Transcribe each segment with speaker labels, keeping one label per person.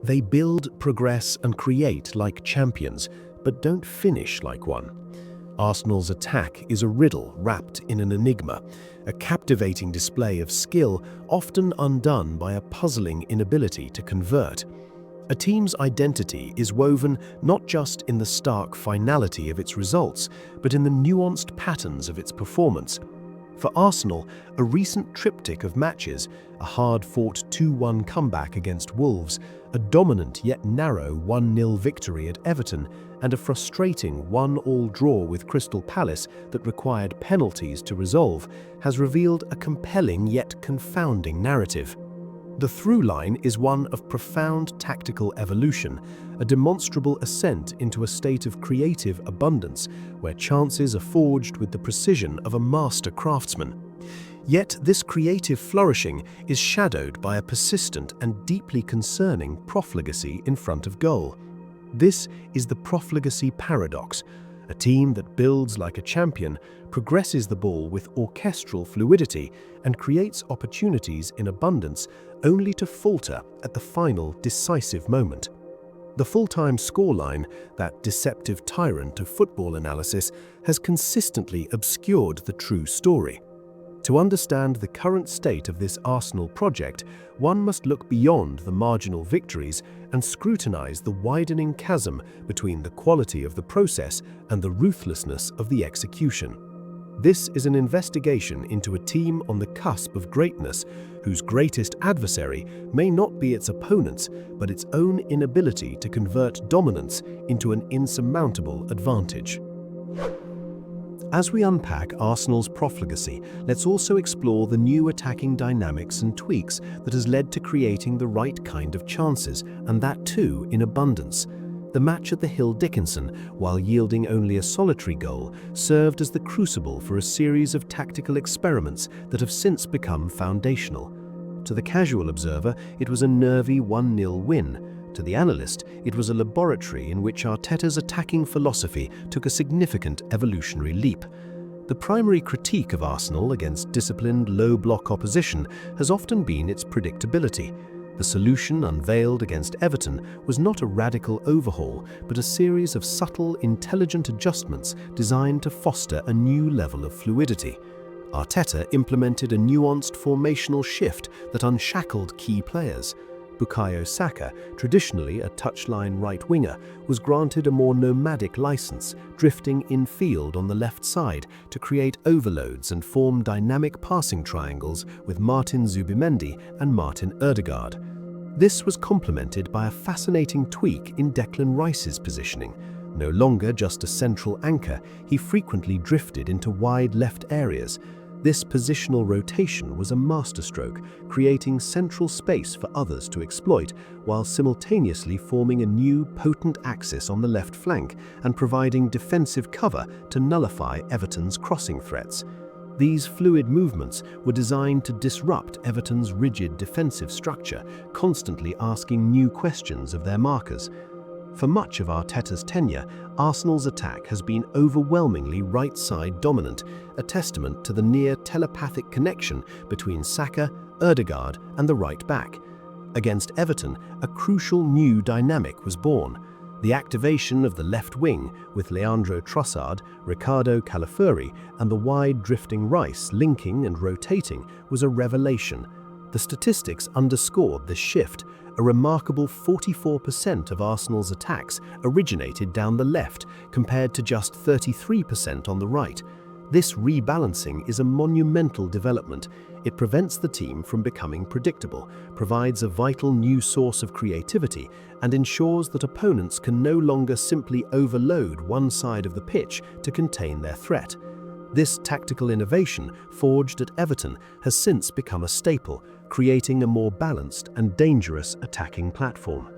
Speaker 1: They build, progress, and create like champions, but don't finish like one. Arsenal's attack is a riddle wrapped in an enigma, a captivating display of skill often undone by a puzzling inability to convert. A team's identity is woven not just in the stark finality of its results, but in the nuanced patterns of its performance. For Arsenal, a recent triptych of matches, a hard-fought 2-1 comeback against Wolves, a dominant yet narrow 1-0 victory at Everton, and a frustrating 1-1 draw with Crystal Palace that required penalties to resolve, has revealed a compelling yet confounding narrative. The through line is one of profound tactical evolution, a demonstrable ascent into a state of creative abundance where chances are forged with the precision of a master craftsman. Yet this creative flourishing is shadowed by a persistent and deeply concerning profligacy in front of goal. This is the Profligacy Paradox, a team that builds like a champion, progresses the ball with orchestral fluidity, and creates opportunities in abundance only to falter at the final decisive moment. The full-time scoreline, that deceptive tyrant of football analysis, has consistently obscured the true story. To understand the current state of this Arsenal project, one must look beyond the marginal victories and scrutinize the widening chasm between the quality of the process and the ruthlessness of the execution. This is an investigation into a team on the cusp of greatness, whose greatest adversary may not be its opponents, but its own inability to convert dominance into an insurmountable advantage. As we unpack Arsenal's profligacy, let's also explore the new attacking dynamics and tweaks that has led to creating the right kind of chances, and that too in abundance. The match at the Hill Dickinson, while yielding only a solitary goal, served as the crucible for a series of tactical experiments that have since become foundational. To the casual observer, it was a nervy 1-0 win. To the analyst, it was a laboratory in which Arteta's attacking philosophy took a significant evolutionary leap. The primary critique of Arsenal against disciplined, low-block opposition has often been its predictability. The solution unveiled against Everton was not a radical overhaul, but a series of subtle, intelligent adjustments designed to foster a new level of fluidity. Arteta implemented a nuanced formational shift that unshackled key players. Bukayo Saka, traditionally a touchline right winger, was granted a more nomadic license, drifting in-field on the left side to create overloads and form dynamic passing triangles with Martin Zubimendi and Martin Ødegaard. This was complemented by a fascinating tweak in Declan Rice's positioning. No longer just a central anchor, he frequently drifted into wide left areas. This positional rotation was a masterstroke, creating central space for others to exploit, while simultaneously forming a new, potent axis on the left flank and providing defensive cover to nullify Everton's crossing threats. These fluid movements were designed to disrupt Everton's rigid defensive structure, constantly asking new questions of their markers. For much of Arteta's tenure, Arsenal's attack has been overwhelmingly right-side dominant, a testament to the near telepathic connection between Saka, Ødegaard, and the right back. Against Everton, a crucial new dynamic was born. The activation of the left wing, with Leandro Trossard, Ricardo Calafuri, and the wide drifting Rice linking and rotating, was a revelation. The statistics underscored this shift. A remarkable 44% of Arsenal's attacks originated down the left, compared to just 33% on the right. This rebalancing is a monumental development. It prevents the team from becoming predictable, provides a vital new source of creativity, and ensures that opponents can no longer simply overload one side of the pitch to contain their threat. This tactical innovation, forged at Everton, has since become a staple, creating a more balanced and dangerous attacking platform.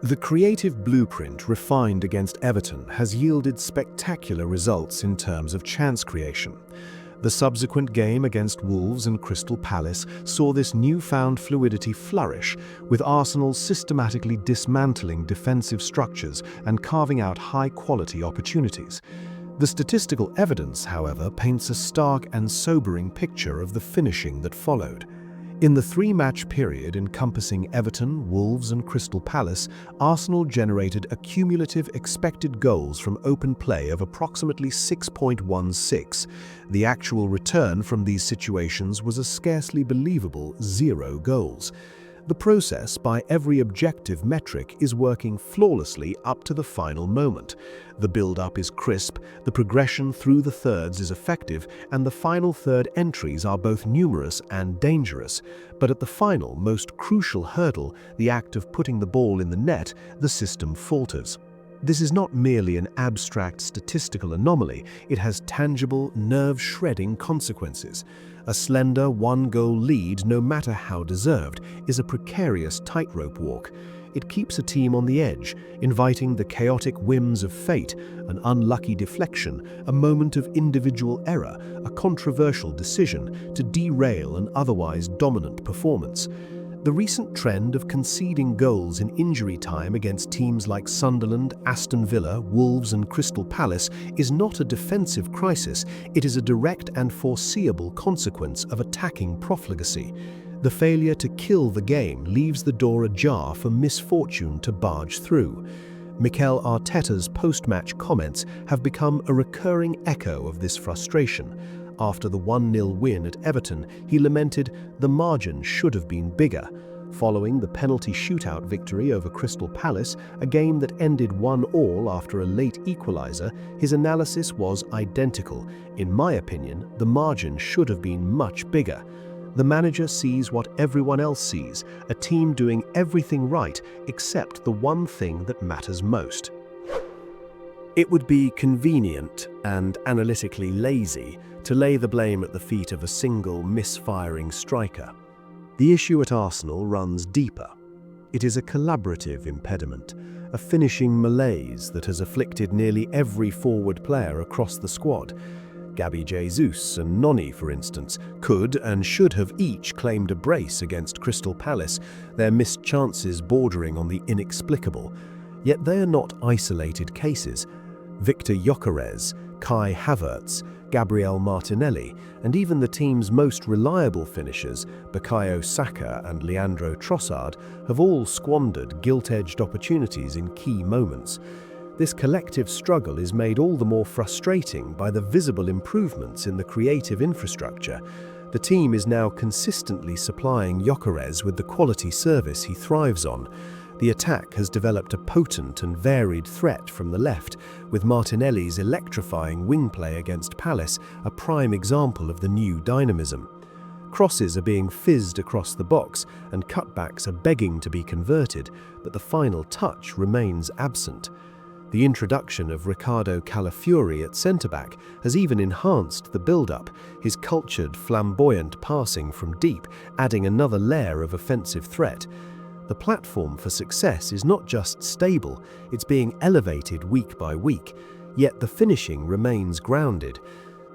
Speaker 1: The creative blueprint refined against Everton has yielded spectacular results in terms of chance creation. The subsequent game against Wolves and Crystal Palace saw this newfound fluidity flourish, with Arsenal systematically dismantling defensive structures and carving out high-quality opportunities. The statistical evidence, however, paints a stark and sobering picture of the finishing that followed. In the three-match period encompassing Everton, Wolves and Crystal Palace, Arsenal generated a cumulative expected goals from open play of approximately 6.16. The actual return from these situations was a scarcely believable 0 goals. The process, by every objective metric, is working flawlessly up to the final moment. The build-up is crisp, the progression through the thirds is effective, and the final third entries are both numerous and dangerous. But at the final, most crucial hurdle, the act of putting the ball in the net, the system falters. This is not merely an abstract statistical anomaly, it has tangible, nerve-shredding consequences. A slender one-goal lead, no matter how deserved, is a precarious tightrope walk. It keeps a team on the edge, inviting the chaotic whims of fate, an unlucky deflection, a moment of individual error, a controversial decision to derail an otherwise dominant performance. The recent trend of conceding goals in injury time against teams like Sunderland, Aston Villa, Wolves and Crystal Palace is not a defensive crisis, it is a direct and foreseeable consequence of attacking profligacy. The failure to kill the game leaves the door ajar for misfortune to barge through. Mikel Arteta's post-match comments have become a recurring echo of this frustration. After the 1-0 win at Everton, he lamented, "The margin should have been bigger." Following the penalty shootout victory over Crystal Palace, a game that ended 1-1 after a late equaliser, his analysis was identical. "In my opinion, the margin should have been much bigger." The manager sees what everyone else sees, a team doing everything right except the one thing that matters most. It would be convenient and analytically lazy to lay the blame at the feet of a single misfiring striker. The issue at Arsenal runs deeper. It is a collaborative impediment, a finishing malaise that has afflicted nearly every forward player across the squad. Gabi Jesus and Noni, for instance, could and should have each claimed a brace against Crystal Palace, their missed chances bordering on the inexplicable. Yet they are not isolated cases. Victor Gyökeres, Kai Havertz, Gabriel Martinelli, and even the team's most reliable finishers, Bukayo Saka and Leandro Trossard, have all squandered gilt-edged opportunities in key moments. This collective struggle is made all the more frustrating by the visible improvements in the creative infrastructure. The team is now consistently supplying Gyökeres with the quality service he thrives on. The attack has developed a potent and varied threat from the left, with Martinelli's electrifying wing play against Palace a prime example of the new dynamism. Crosses are being fizzed across the box and cutbacks are begging to be converted, but the final touch remains absent. The introduction of Riccardo Calafiori at centre-back has even enhanced the build-up, his cultured, flamboyant passing from deep, adding another layer of offensive threat. The platform for success is not just stable, it's being elevated week by week, yet the finishing remains grounded.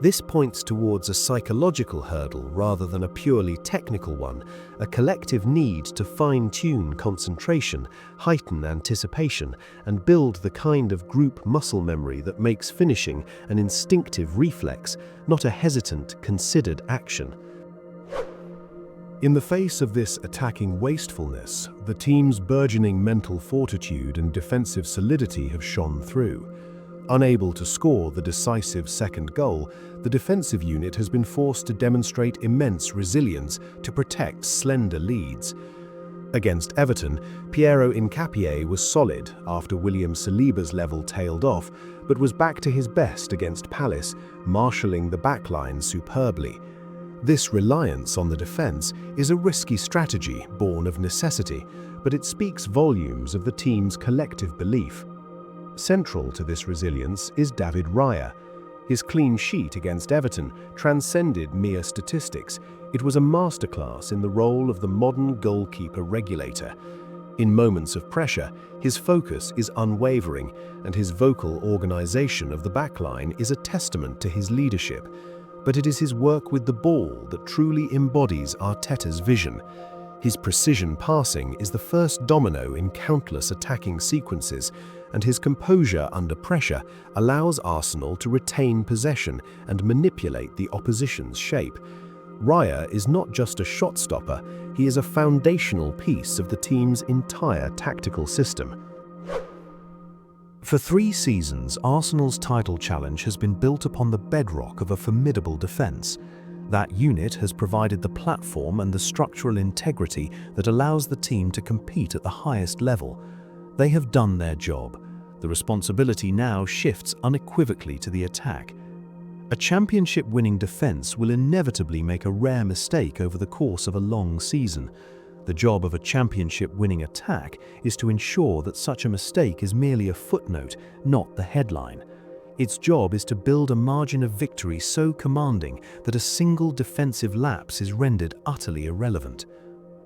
Speaker 1: This points towards a psychological hurdle rather than a purely technical one, a collective need to fine-tune concentration, heighten anticipation, and build the kind of group muscle memory that makes finishing an instinctive reflex, not a hesitant, considered action. In the face of this attacking wastefulness, the team's burgeoning mental fortitude and defensive solidity have shone through. Unable to score the decisive second goal, the defensive unit has been forced to demonstrate immense resilience to protect slender leads. Against Everton, Piero Hincapié was solid after William Saliba's level tailed off, but was back to his best against Palace, marshalling the backline superbly. This reliance on the defence is a risky strategy born of necessity, but it speaks volumes of the team's collective belief. Central to this resilience is David Raya. His clean sheet against Everton transcended mere statistics. It was a masterclass in the role of the modern goalkeeper regulator. In moments of pressure, his focus is unwavering, and his vocal organisation of the backline is a testament to his leadership. But it is his work with the ball that truly embodies Arteta's vision. His precision passing is the first domino in countless attacking sequences, and his composure under pressure allows Arsenal to retain possession and manipulate the opposition's shape. Raya is not just a shot stopper, he is a foundational piece of the team's entire tactical system. For 3 seasons, Arsenal's title challenge has been built upon the bedrock of a formidable defence. That unit has provided the platform and the structural integrity that allows the team to compete at the highest level. They have done their job. The responsibility now shifts unequivocally to the attack. A championship-winning defence will inevitably make a rare mistake over the course of a long season. The job of a championship-winning attack is to ensure that such a mistake is merely a footnote, not the headline. Its job is to build a margin of victory so commanding that a single defensive lapse is rendered utterly irrelevant.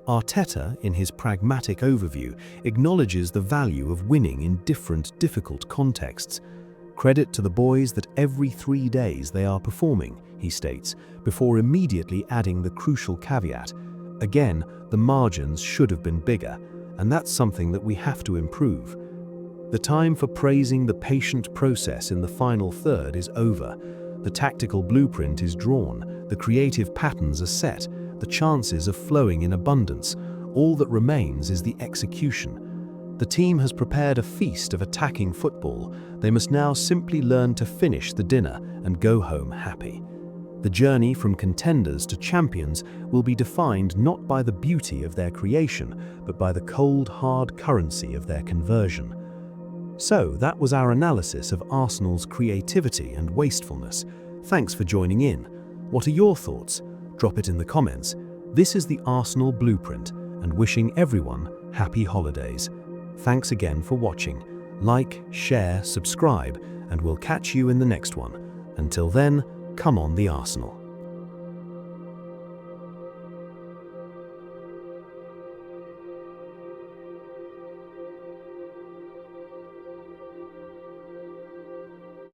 Speaker 1: Arteta, in his pragmatic overview, acknowledges the value of winning in different difficult contexts. Credit to the boys that every 3 days they are performing, he states, before immediately adding the crucial caveat. Again, the margins should have been bigger, and that's something that we have to improve. The time for praising the patient process in the final third is over. The tactical blueprint is drawn, the creative patterns are set, the chances are flowing in abundance. All that remains is the execution. The team has prepared a feast of attacking football. They must now simply learn to finish the dinner and go home happy. The journey from contenders to champions will be defined not by the beauty of their creation, but by the cold, hard currency of their conversion. So, that was our analysis of Arsenal's creativity and wastefulness. Thanks for joining in. What are your thoughts? Drop it in the comments. This is the Arsenal Blueprint, and wishing everyone happy holidays. Thanks again for watching. Like, share, subscribe, and we'll catch you in the next one. Until then, come on the Arsenal.